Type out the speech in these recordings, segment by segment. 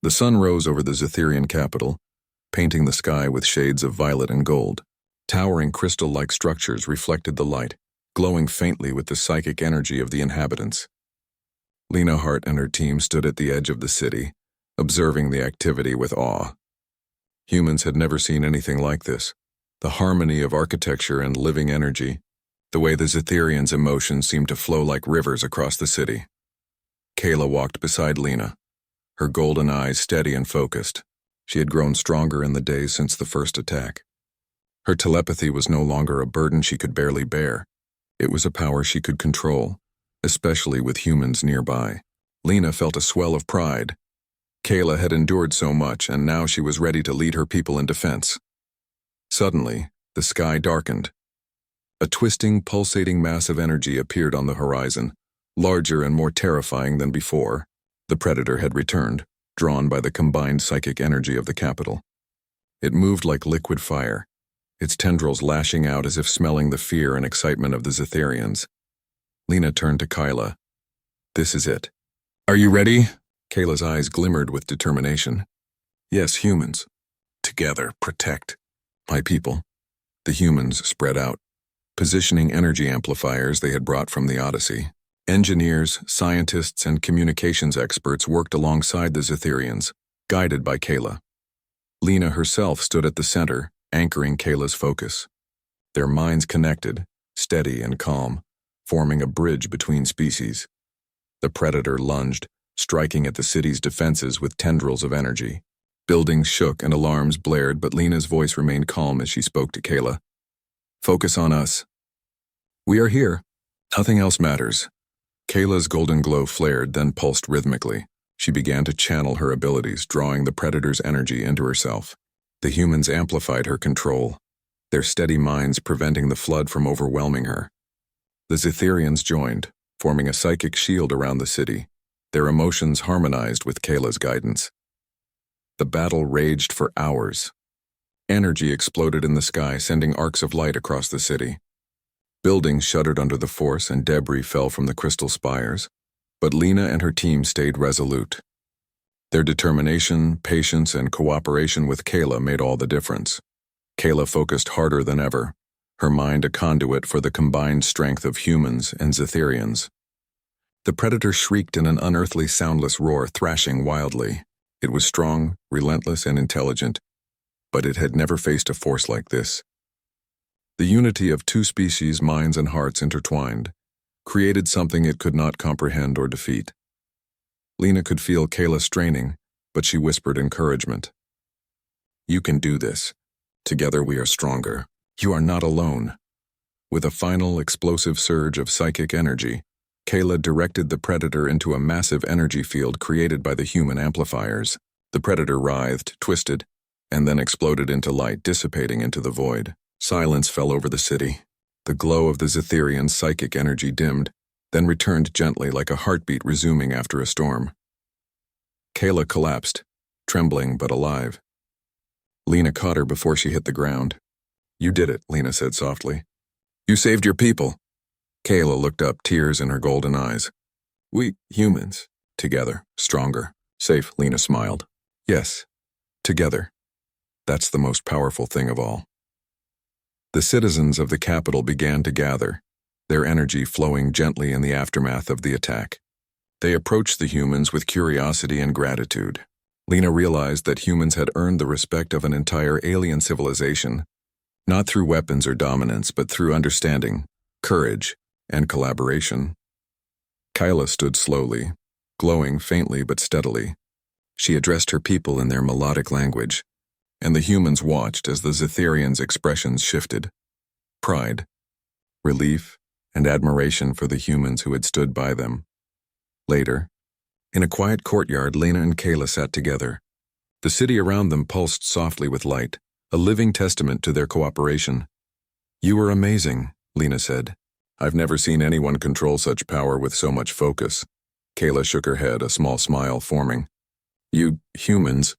The sun rose over the Zetherian capital, painting the sky with shades of violet and gold. Towering crystal-like structures reflected the light, glowing faintly with the psychic energy of the inhabitants. Lena Hart and her team stood at the edge of the city, observing the activity with awe. Humans had never seen anything like this. The harmony of architecture and living energy, the way the Zetherians' emotions seemed to flow like rivers across the city. Kayla walked beside Lena, her golden eyes steady and focused. She had grown stronger in the days since the first attack. Her telepathy was no longer a burden she could barely bear. It was a power she could control, especially with humans nearby. Lena felt a swell of pride. Kayla had endured so much, and now she was ready to lead her people in defense. Suddenly, the sky darkened. A twisting, pulsating mass of energy appeared on the horizon, larger and more terrifying than before. The predator had returned, drawn by the combined psychic energy of the capital. It moved like liquid fire, its tendrils lashing out as if smelling the fear and excitement of the Zetherians. Lena turned to Kyla. "This is it." "Are you ready?" Kayla's eyes glimmered with determination. "Yes, humans. Together, protect my people." The humans spread out, positioning energy amplifiers they had brought from the Odyssey. Engineers, scientists, and communications experts worked alongside the Zetherians, guided by Kayla. Lena herself stood at the center, anchoring Kayla's focus. Their minds connected, steady and calm, forming a bridge between species. The predator lunged, striking at the city's defenses with tendrils of energy. Buildings shook and alarms blared, but Lena's voice remained calm as she spoke to Kayla. "Focus on us. We are here. Nothing else matters." Kayla's golden glow flared, then pulsed rhythmically. She began to channel her abilities, drawing the predator's energy into herself. The humans amplified her control, their steady minds preventing the flood from overwhelming her. The Zetherians joined, forming a psychic shield around the city, their emotions harmonized with Kayla's guidance. The battle raged for hours. Energy exploded in the sky, sending arcs of light across the city. Buildings shuddered under the force and debris fell from the crystal spires, but Lena and her team stayed resolute. Their determination, patience, and cooperation with Kayla made all the difference. Kayla focused harder than ever, her mind a conduit for the combined strength of humans and Zetherians. The predator shrieked in an unearthly soundless roar, thrashing wildly. It was strong, relentless, and intelligent, but it had never faced a force like this. The unity of two species' minds and hearts intertwined, created something it could not comprehend or defeat. Lena could feel Kayla straining, but she whispered encouragement. "You can do this. Together we are stronger. You are not alone." With a final explosive surge of psychic energy, Kayla directed the predator into a massive energy field created by the human amplifiers. The predator writhed, twisted, and then exploded into light, dissipating into the void. Silence fell over the city. The glow of the Zetherian psychic energy dimmed, then returned gently like a heartbeat resuming after a storm. Kayla collapsed, trembling but alive. Lena caught her before she hit the ground. "You did it," Lena said softly. "You saved your people." Kayla looked up, tears in her golden eyes. "We, humans, together, stronger, safe," Lena smiled. "Yes, together. That's the most powerful thing of all." The citizens of the capital began to gather, their energy flowing gently in the aftermath of the attack. They approached the humans with curiosity and gratitude. Lena realized that humans had earned the respect of an entire alien civilization, not through weapons or dominance, but through understanding, courage, and collaboration. Kyla stood slowly, glowing faintly but steadily. She addressed her people in their melodic language, and the humans watched as the Zetherians' expressions shifted. Pride, relief, and admiration for the humans who had stood by them. Later, in a quiet courtyard, Lena and Kayla sat together. The city around them pulsed softly with light, a living testament to their cooperation. "You were amazing," Lena said. "I've never seen anyone control such power with so much focus." Kayla shook her head, a small smile forming. "You, humans,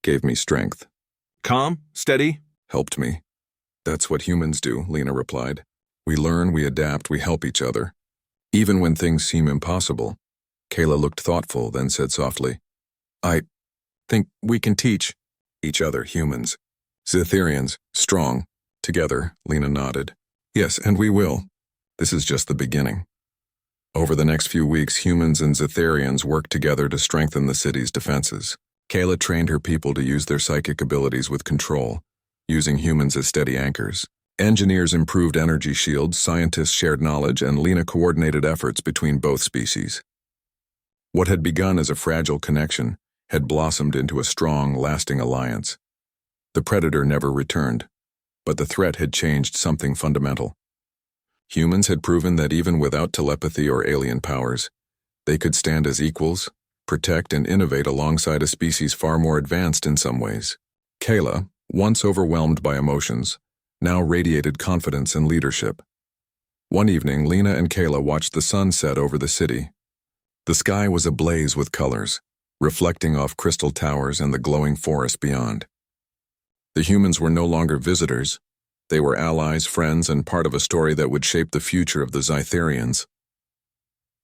gave me strength." "Calm, steady?" "Helped me." "That's what humans do," Lena replied. "We learn, we adapt, we help each other. Even when things seem impossible." Kayla looked thoughtful, then said softly, Think we can teach each other, humans. Zetherians, strong. Together, Lena nodded. Yes, and we will. This is just the beginning. Over the next few weeks, humans and Zetherians worked together to strengthen the city's defenses. Kayla trained her people to use their psychic abilities with control, using humans as steady anchors. Engineers improved energy shields, scientists shared knowledge, and Lena coordinated efforts between both species. What had begun as a fragile connection had blossomed into a strong, lasting alliance. The predator never returned, but the threat had changed something fundamental. Humans had proven that even without telepathy or alien powers, they could stand as equals, protect and innovate alongside a species far more advanced in some ways. Kayla, once overwhelmed by emotions, now radiated confidence and leadership. One evening, Lena and Kayla watched the sun set over the city. The sky was ablaze with colors, reflecting off crystal towers and the glowing forest beyond. The humans were no longer visitors. They were allies, friends, and part of a story that would shape the future of the Zetherians.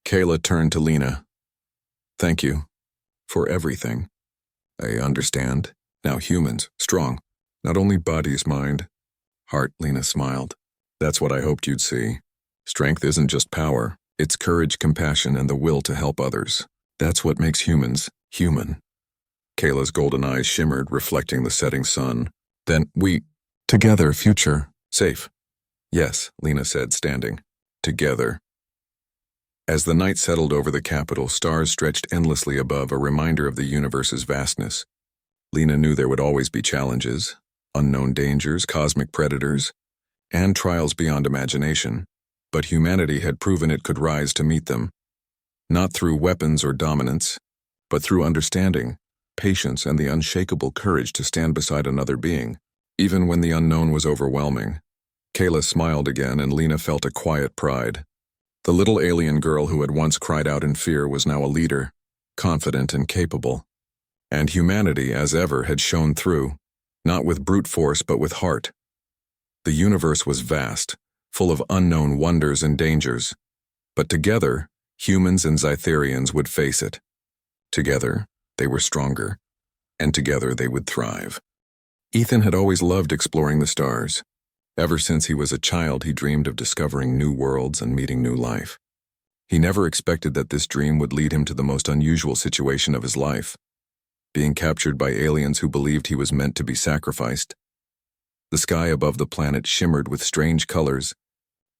Kayla turned to Lena. Thank you for everything. I understand. Now humans, strong. Not only bodies, mind, heart, Lena smiled. That's what I hoped you'd see. Strength isn't just power. It's courage, compassion, and the will to help others. That's what makes humans human. Kayla's golden eyes shimmered, reflecting the setting sun. Then we, together, future, safe. Yes, Lena said, standing. Together. As the night settled over the capital, stars stretched endlessly above, a reminder of the universe's vastness. Lena knew there would always be challenges, unknown dangers, cosmic predators, and trials beyond imagination, but humanity had proven it could rise to meet them. Not through weapons or dominance, but through understanding, patience, and the unshakable courage to stand beside another being. Even when the unknown was overwhelming, Kayla smiled again and Lena felt a quiet pride. The little alien girl who had once cried out in fear was now a leader, confident and capable. And humanity, as ever, had shone through, not with brute force but with heart. The universe was vast, full of unknown wonders and dangers, but together, humans and Zetherians would face it. Together, they were stronger, and together they would thrive. Ethan had always loved exploring the stars. Ever since he was a child, he dreamed of discovering new worlds and meeting new life. He never expected that this dream would lead him to the most unusual situation of his life, being captured by aliens who believed he was meant to be sacrificed. The sky above the planet shimmered with strange colors,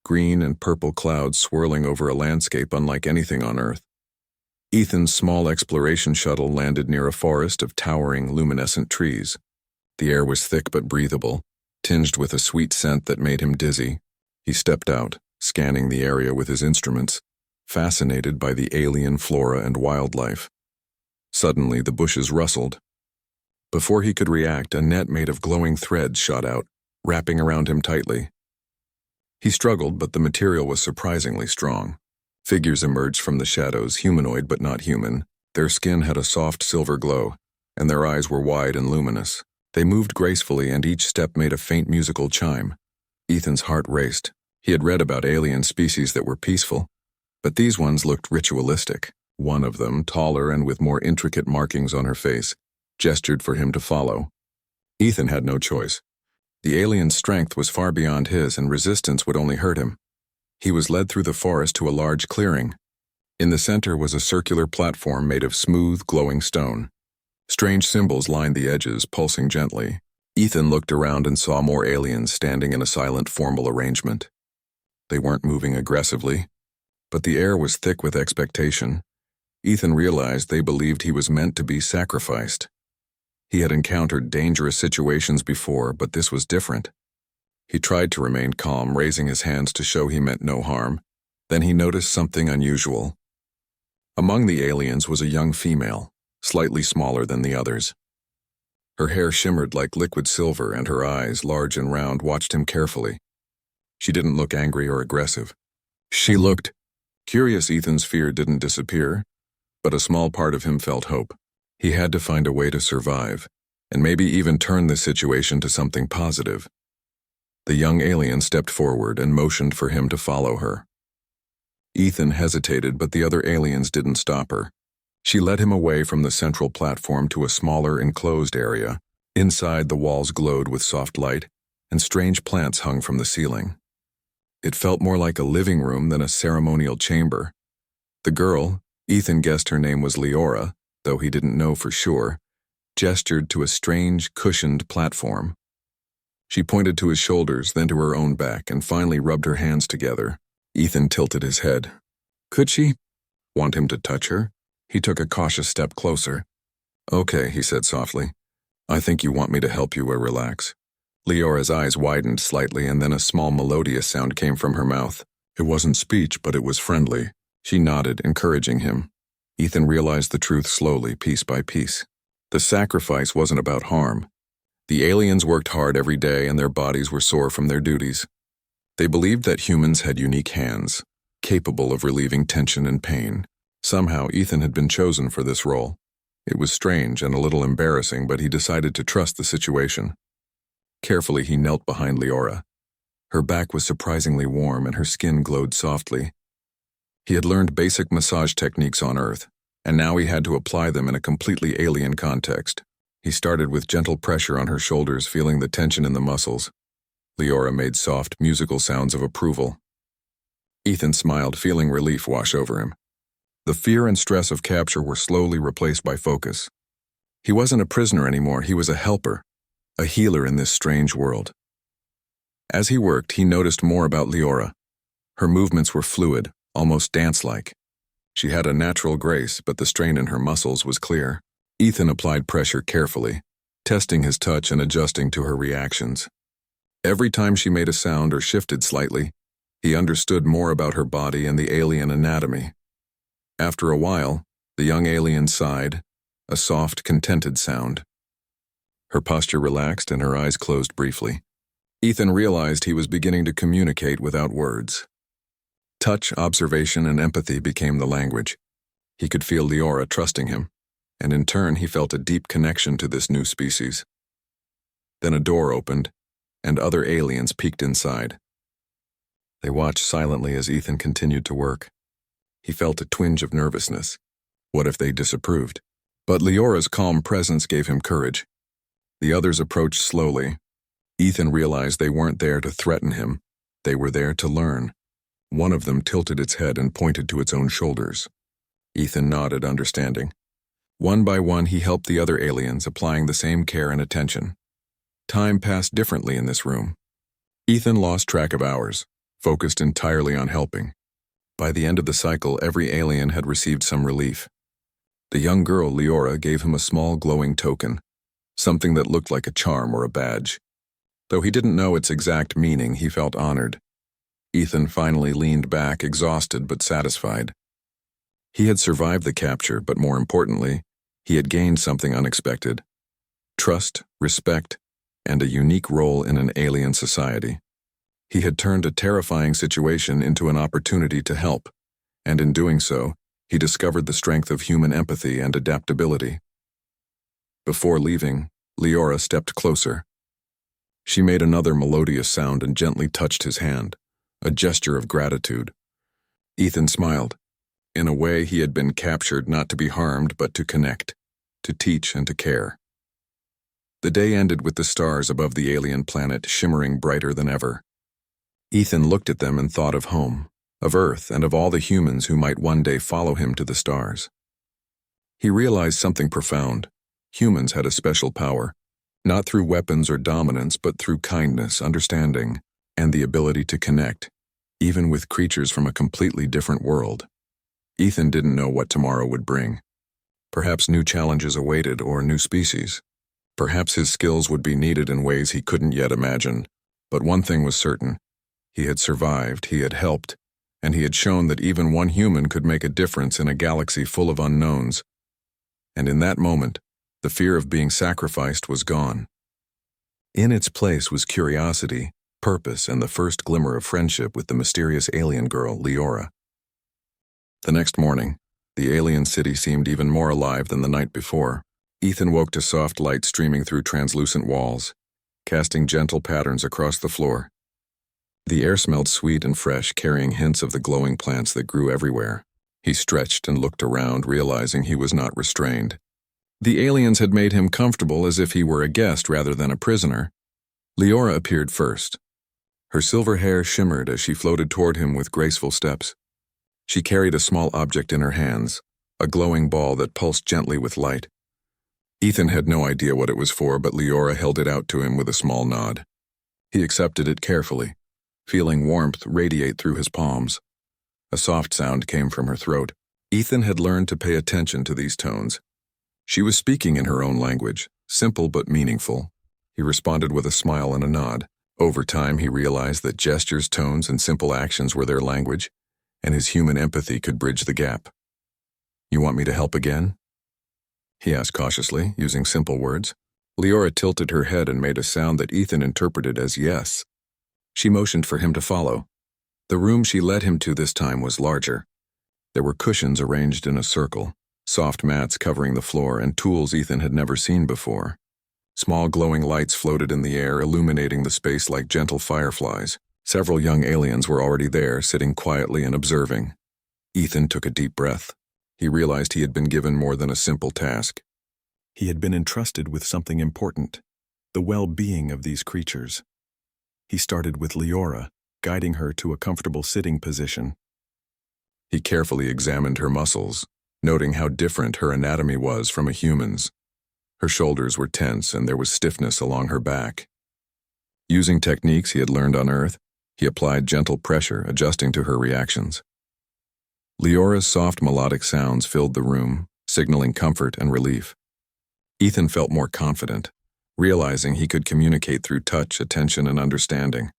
green and purple clouds swirling over a landscape unlike anything on Earth. Ethan's small exploration shuttle landed near a forest of towering, luminescent trees. The air was thick but breathable, tinged with a sweet scent that made him dizzy. He stepped out, scanning the area with his instruments, fascinated by the alien flora and wildlife. Suddenly, the bushes rustled. Before he could react, a net made of glowing threads shot out, wrapping around him tightly. He struggled, but the material was surprisingly strong. Figures emerged from the shadows, humanoid but not human. Their skin had a soft silver glow, and their eyes were wide and luminous. They moved gracefully, and each step made a faint musical chime. Ethan's heart raced. He had read about alien species that were peaceful, but these ones looked ritualistic. One of them, taller and with more intricate markings on her face, gestured for him to follow. Ethan had no choice. The alien's strength was far beyond his, and resistance would only hurt him. He was led through the forest to a large clearing. In the center was a circular platform made of smooth, glowing stone. Strange symbols lined the edges, pulsing gently. Ethan looked around and saw more aliens standing in a silent, formal arrangement. They weren't moving aggressively, but the air was thick with expectation. Ethan realized they believed he was meant to be sacrificed. He had encountered dangerous situations before, but this was different. He tried to remain calm, raising his hands to show he meant no harm. Then he noticed something unusual. Among the aliens was a young female, slightly smaller than the others. Her hair shimmered like liquid silver, and her eyes, large and round, watched him carefully. She didn't look angry or aggressive. She looked curious. Ethan's fear didn't disappear, but a small part of him felt hope. He had to find a way to survive, and maybe even turn this situation to something positive. The young alien stepped forward and motioned for him to follow her. Ethan hesitated, but the other aliens didn't stop her. She led him away from the central platform to a smaller, enclosed area. Inside, the walls glowed with soft light, and strange plants hung from the ceiling. It felt more like a living room than a ceremonial chamber. The girl, Ethan guessed her name was Leora, though he didn't know for sure, gestured to a strange, cushioned platform. She pointed to his shoulders, then to her own back, and finally rubbed her hands together. Ethan tilted his head. Could she want him to touch her? He took a cautious step closer. Okay, he said softly. I think you want me to help you relax. Leora's eyes widened slightly, and then a small melodious sound came from her mouth. It wasn't speech, but it was friendly. She nodded, encouraging him. Ethan realized the truth slowly, piece by piece. The sacrifice wasn't about harm. The aliens worked hard every day, and their bodies were sore from their duties. They believed that humans had unique hands, capable of relieving tension and pain. Somehow, Ethan had been chosen for this role. It was strange and a little embarrassing, but he decided to trust the situation. Carefully, he knelt behind Leora. Her back was surprisingly warm, and her skin glowed softly. He had learned basic massage techniques on Earth, and now he had to apply them in a completely alien context. He started with gentle pressure on her shoulders, feeling the tension in the muscles. Leora made soft, musical sounds of approval. Ethan smiled, feeling relief wash over him. The fear and stress of capture were slowly replaced by focus. He wasn't a prisoner anymore, he was a helper, a healer in this strange world. As he worked, he noticed more about Leora. Her movements were fluid, almost dance-like. She had a natural grace, but the strain in her muscles was clear. Ethan applied pressure carefully, testing his touch and adjusting to her reactions. Every time she made a sound or shifted slightly, he understood more about her body and the alien anatomy. After a while, the young alien sighed, a soft, contented sound. Her posture relaxed and her eyes closed briefly. Ethan realized he was beginning to communicate without words. Touch, observation, and empathy became the language. He could feel Leora trusting him, and in turn he felt a deep connection to this new species. Then a door opened, and other aliens peeked inside. They watched silently as Ethan continued to work. He felt a twinge of nervousness. What if they disapproved? But Leora's calm presence gave him courage. The others approached slowly. Ethan realized they weren't there to threaten him. They were there to learn. One of them tilted its head and pointed to its own shoulders. Ethan nodded, understanding. One by one, he helped the other aliens, applying the same care and attention. Time passed differently in this room. Ethan lost track of hours, focused entirely on helping. By the end of the cycle, every alien had received some relief. The young girl, Leora, gave him a small glowing token, something that looked like a charm or a badge. Though he didn't know its exact meaning, he felt honored. Ethan finally leaned back, exhausted but satisfied. He had survived the capture, but more importantly, he had gained something unexpected: trust, respect, and a unique role in an alien society. He had turned a terrifying situation into an opportunity to help, and in doing so, he discovered the strength of human empathy and adaptability. Before leaving, Leora stepped closer. She made another melodious sound and gently touched his hand, a gesture of gratitude. Ethan smiled. In a way, he had been captured not to be harmed, but to connect, to teach and to care. The day ended with the stars above the alien planet shimmering brighter than ever. Ethan looked at them and thought of home, of Earth, and of all the humans who might one day follow him to the stars. He realized something profound. Humans had a special power, not through weapons or dominance, but through kindness, understanding, and the ability to connect, even with creatures from a completely different world. Ethan didn't know what tomorrow would bring. Perhaps new challenges awaited or new species. Perhaps his skills would be needed in ways he couldn't yet imagine. But one thing was certain. He had survived, he had helped, and he had shown that even one human could make a difference in a galaxy full of unknowns. And in that moment, the fear of being sacrificed was gone. In its place was curiosity, purpose, and the first glimmer of friendship with the mysterious alien girl, Leora. The next morning, the alien city seemed even more alive than the night before. Ethan woke to soft light streaming through translucent walls, casting gentle patterns across the floor. The air smelled sweet and fresh, carrying hints of the glowing plants that grew everywhere. He stretched and looked around, realizing he was not restrained. The aliens had made him comfortable as if he were a guest rather than a prisoner. Leora appeared first. Her silver hair shimmered as she floated toward him with graceful steps. She carried a small object in her hands, a glowing ball that pulsed gently with light. Ethan had no idea what it was for, but Leora held it out to him with a small nod. He accepted it carefully, feeling warmth radiate through his palms. A soft sound came from her throat. Ethan had learned to pay attention to these tones. She was speaking in her own language, simple but meaningful. He responded with a smile and a nod. Over time, he realized that gestures, tones, and simple actions were their language, and his human empathy could bridge the gap. "You want me to help again?" he asked cautiously, using simple words. Leora tilted her head and made a sound that Ethan interpreted as yes. She motioned for him to follow. The room she led him to this time was larger. There were cushions arranged in a circle, soft mats covering the floor, and tools Ethan had never seen before. Small glowing lights floated in the air, illuminating the space like gentle fireflies. Several young aliens were already there, sitting quietly and observing. Ethan took a deep breath. He realized he had been given more than a simple task. He had been entrusted with something important, the well-being of these creatures. He started with Leora, guiding her to a comfortable sitting position. He carefully examined her muscles, noting how different her anatomy was from a human's. Her shoulders were tense and there was stiffness along her back. Using techniques he had learned on Earth, he applied gentle pressure, adjusting to her reactions. Leora's soft melodic sounds filled the room, signaling comfort and relief. Ethan felt more confident, realizing he could communicate through touch, attention, and understanding.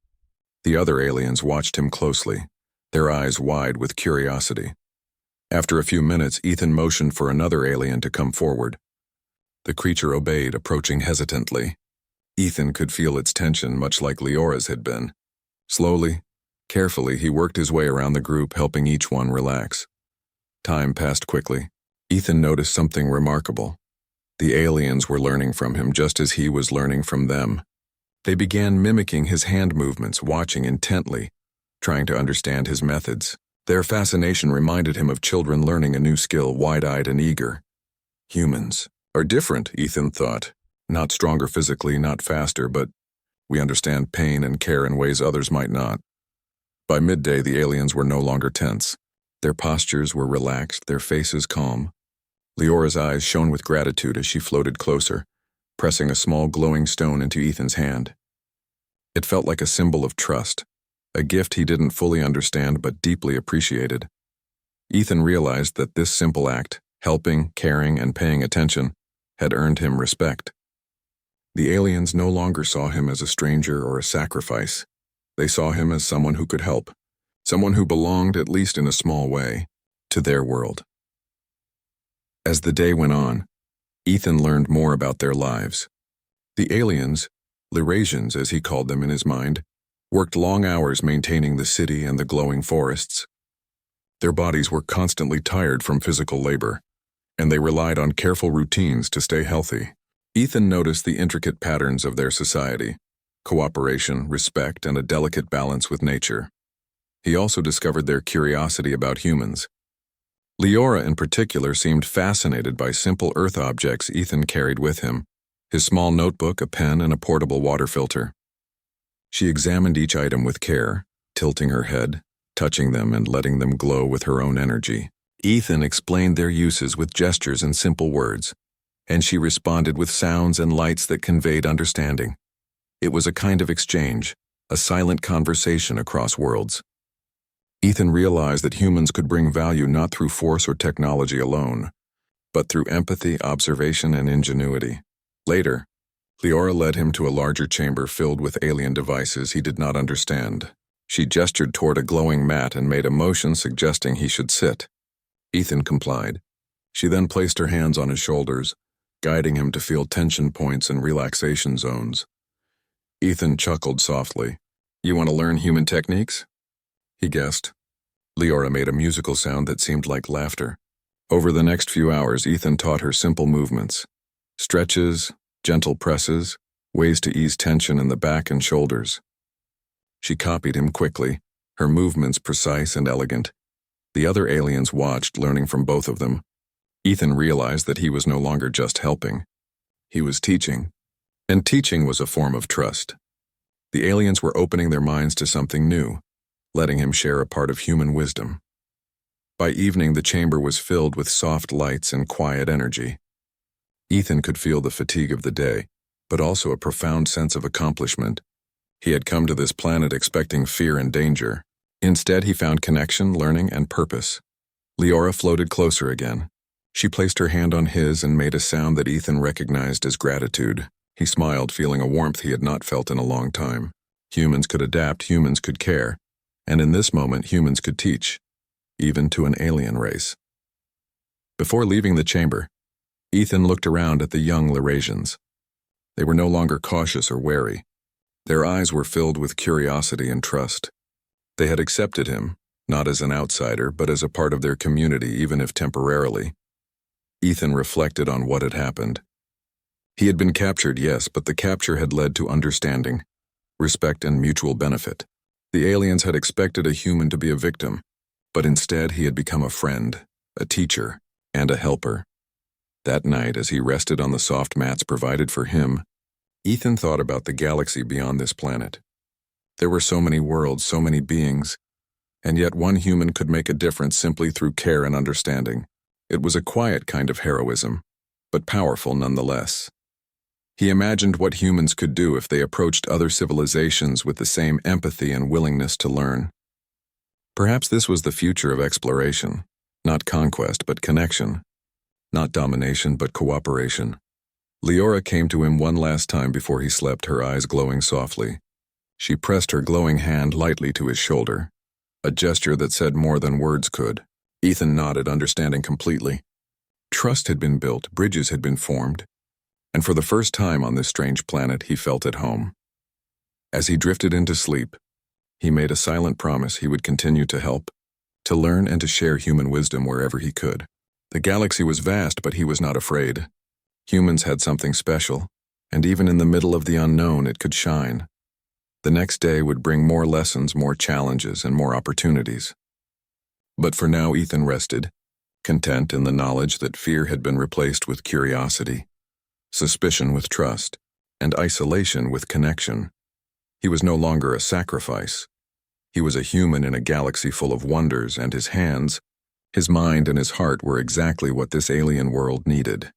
The other aliens watched him closely, their eyes wide with curiosity. After a few minutes, Ethan motioned for another alien to come forward. The creature obeyed, approaching hesitantly. Ethan could feel its tension, much like Leora's had been. Slowly, carefully, he worked his way around the group, helping each one relax. Time passed quickly. Ethan noticed something remarkable. The aliens were learning from him just as he was learning from them. They began mimicking his hand movements, watching intently, trying to understand his methods. Their fascination reminded him of children learning a new skill, wide-eyed and eager. Humans are different, Ethan thought. Not stronger physically, not faster, but we understand pain and care in ways others might not. By midday, the aliens were no longer tense. Their postures were relaxed, their faces calm. Leora's eyes shone with gratitude as she floated closer, pressing a small glowing stone into Ethan's hand. It felt like a symbol of trust, a gift he didn't fully understand but deeply appreciated. Ethan realized that this simple act, helping, caring, and paying attention, had earned him respect. The aliens no longer saw him as a stranger or a sacrifice. They saw him as someone who could help, someone who belonged, at least in a small way, to their world. As the day went on, Ethan learned more about their lives. The aliens, Lerasians as he called them in his mind, worked long hours maintaining the city and the glowing forests. Their bodies were constantly tired from physical labor, and they relied on careful routines to stay healthy. Ethan noticed the intricate patterns of their society, cooperation, respect, and a delicate balance with nature. He also discovered their curiosity about humans. Leora in particular seemed fascinated by simple Earth objects Ethan carried with him, his small notebook, a pen, and a portable water filter. She examined each item with care, tilting her head, touching them and letting them glow with her own energy. Ethan explained their uses with gestures and simple words, and she responded with sounds and lights that conveyed understanding. It was a kind of exchange, a silent conversation across worlds. Ethan realized that humans could bring value not through force or technology alone, but through empathy, observation, and ingenuity. Later, Leora led him to a larger chamber filled with alien devices he did not understand. She gestured toward a glowing mat and made a motion suggesting he should sit. Ethan complied. She then placed her hands on his shoulders, guiding him to feel tension points and relaxation zones. Ethan chuckled softly. "You want to learn human techniques?" he guessed. Leora made a musical sound that seemed like laughter. Over the next few hours, Ethan taught her simple movements, stretches, gentle presses, ways to ease tension in the back and shoulders. She copied him quickly, her movements precise and elegant. The other aliens watched, learning from both of them. Ethan realized that he was no longer just helping. He was teaching. And teaching was a form of trust. The aliens were opening their minds to something new, letting him share a part of human wisdom. By evening, the chamber was filled with soft lights and quiet energy. Ethan could feel the fatigue of the day, but also a profound sense of accomplishment. He had come to this planet expecting fear and danger. Instead, he found connection, learning, and purpose. Leora floated closer again. She placed her hand on his and made a sound that Ethan recognized as gratitude. He smiled, feeling a warmth he had not felt in a long time. Humans could adapt, humans could care, and in this moment, humans could teach, even to an alien race. Before leaving the chamber, Ethan looked around at the young Laurasians. They were no longer cautious or wary. Their eyes were filled with curiosity and trust. They had accepted him, not as an outsider, but as a part of their community, even if temporarily. Ethan reflected on what had happened. He had been captured, yes, but the capture had led to understanding, respect, and mutual benefit. The aliens had expected a human to be a victim, but instead he had become a friend, a teacher, and a helper. That night, as he rested on the soft mats provided for him, Ethan thought about the galaxy beyond this planet. There were so many worlds, so many beings, and yet one human could make a difference simply through care and understanding. It was a quiet kind of heroism, but powerful nonetheless. He imagined what humans could do if they approached other civilizations with the same empathy and willingness to learn. Perhaps this was the future of exploration, not conquest but connection, not domination but cooperation. Leora came to him one last time before he slept, her eyes glowing softly. She pressed her glowing hand lightly to his shoulder, a gesture that said more than words could. Ethan nodded, understanding completely. Trust had been built, bridges had been formed, and for the first time on this strange planet, he felt at home. As he drifted into sleep, he made a silent promise he would continue to help, to learn and to share human wisdom wherever he could. The galaxy was vast, but he was not afraid. Humans had something special, and even in the middle of the unknown, it could shine. The next day would bring more lessons, more challenges, and more opportunities. But for now, Ethan rested, content in the knowledge that fear had been replaced with curiosity, suspicion with trust, and isolation with connection. He was no longer a sacrifice. He was a human in a galaxy full of wonders, and his hands, his mind, and his heart were exactly what this alien world needed.